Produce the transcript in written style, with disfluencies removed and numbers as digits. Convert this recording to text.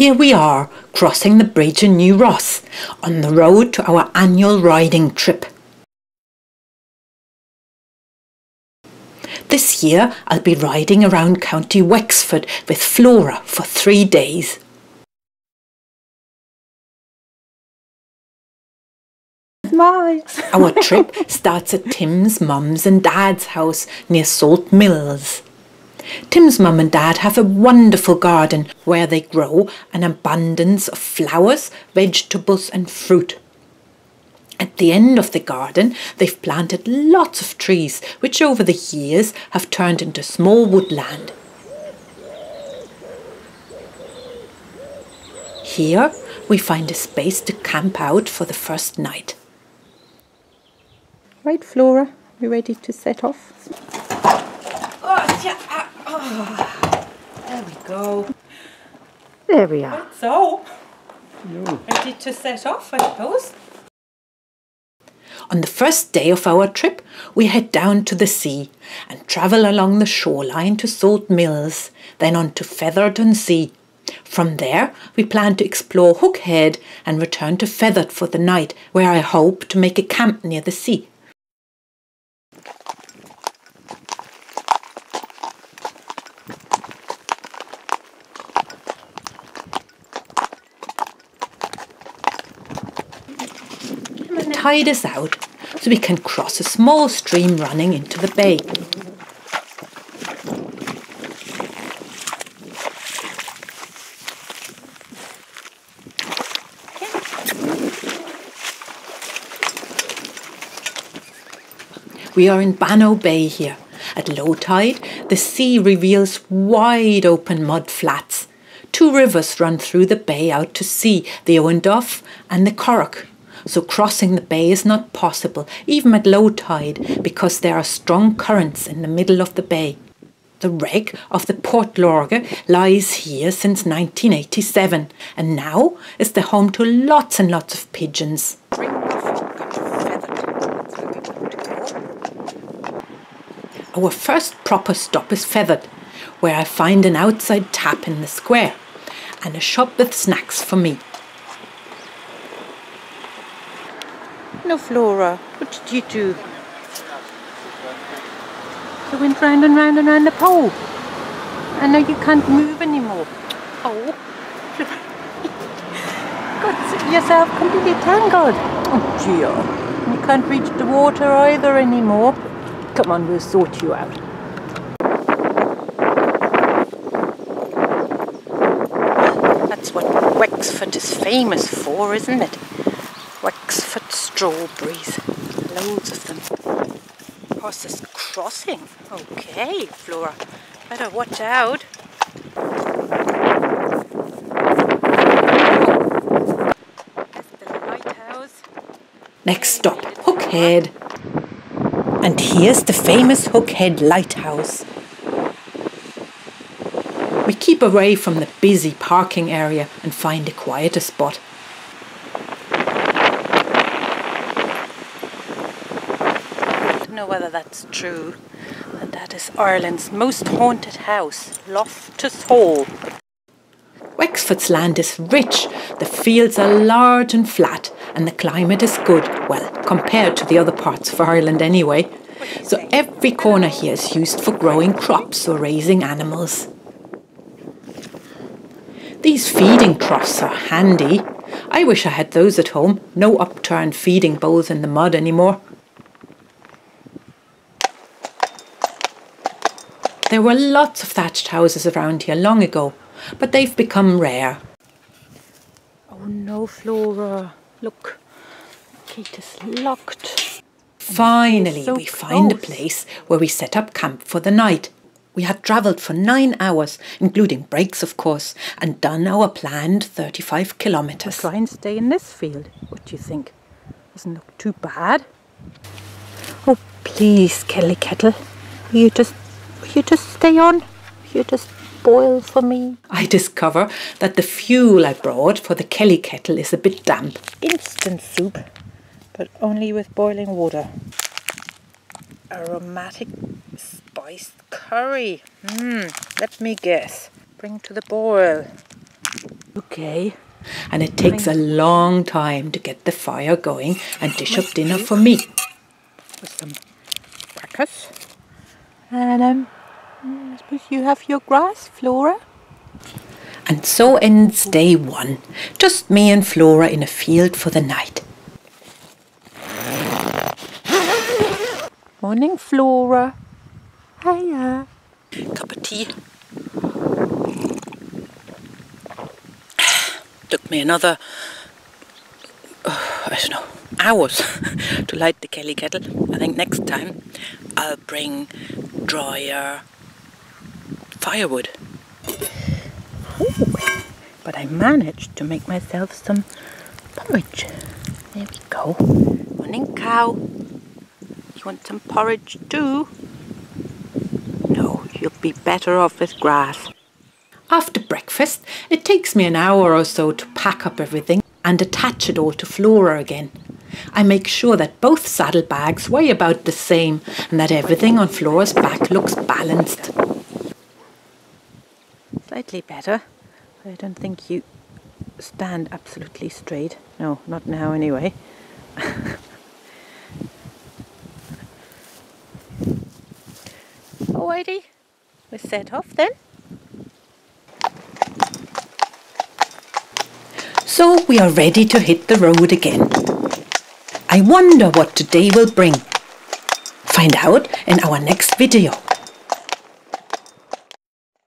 Here we are, crossing the bridge in New Ross, on the road to our annual riding trip. This year I'll be riding around County Wexford with Flora for 3 days. Our trip starts at Tim's mum's and dad's house near Salt Mills. Tim's mum and dad have a wonderful garden where they grow an abundance of flowers, vegetables and fruit. At the end of the garden, they've planted lots of trees, which over the years have turned into small woodland. Here we find a space to camp out for the first night. Right, Flora, you ready to set off? Oh, yeah. There we go. There we are. So, ready to set off, I suppose. On the first day of our trip, we head down to the sea and travel along the shoreline to Salt Mills, then on to Featherton Sea. From there, we plan to explore Hook Head and return to Feathered for the night, where I hope to make a camp near the sea. The tide is out, so we can cross a small stream running into the bay. We are in Bannow Bay here. At low tide, the sea reveals wide open mud flats. 2 rivers run through the bay out to sea, the Owenduff and the Corrock. So crossing the bay is not possible, even at low tide, because there are strong currents in the middle of the bay. The wreck of the Port Lorga lies here since 1987 and now is the home to lots and lots of pigeons. Our first proper stop is Feathered, where I find an outside tap in the square and a shop with snacks for me. No, Flora, what did you do? You went round and round and round the pole. And now you can't move anymore. Oh. Got yourself completely tangled. Oh dear. You can't reach the water either anymore. Come on, we'll sort you out. That's what Wexford is famous for, isn't it? Wexford strawberries. Loads of them. Horses crossing. Okay, Flora. Better watch out. That's the lighthouse. Next stop, Hook Head. And here's the famous Hook Head Lighthouse. We keep away from the busy parking area and find a quieter spot. I don't know whether that's true, and that is Ireland's most haunted house, Loftus Hall. Wexford's land is rich, the fields are large and flat, and the climate is good, well, compared to the other parts of Ireland anyway. So every corner here is used for growing crops or raising animals. These feeding troughs are handy. I wish I had those at home, no upturned feeding bowls in the mud anymore. There were lots of thatched houses around here long ago, but they've become rare. Oh no, Flora, look, the gate is locked. Finally, we find a place where we set up camp for the night. We had travelled for 9 hours, including breaks of course, and done our planned 35 kilometres. We'll try and stay in this field. What do you think? Doesn't look too bad. Oh please, Kelly Kettle, will you just stay on? Will you just boil for me? I discover that the fuel I brought for the Kelly Kettle is a bit damp. Instant soup, but only with boiling water. Aromatic spiced curry. Let me guess. Bring to the boil. Okay. And it takes a long time to get the fire going and dish up dinner for me. With some breakfast. And I suppose you have your grass, Flora? And so ends day one. Just me and Flora in a field for the night. Morning, Flora. Hiya. Cup of tea. Took me another, I don't know, hours to light the Kelly Kettle. I think next time I'll bring drier firewood. Ooh, but I managed to make myself some porridge. There we go. Morning, cow. You want some porridge too? No, you'll be better off with grass. After breakfast, it takes me an hour or so to pack up everything and attach it all to Flora again. I make sure that both saddlebags weigh about the same and that everything on Flora's back looks balanced. Slightly better, but I don't think you stand absolutely straight. No, not now anyway. Alrighty, we're set off then. So we are ready to hit the road again. I wonder what today will bring. Find out in our next video.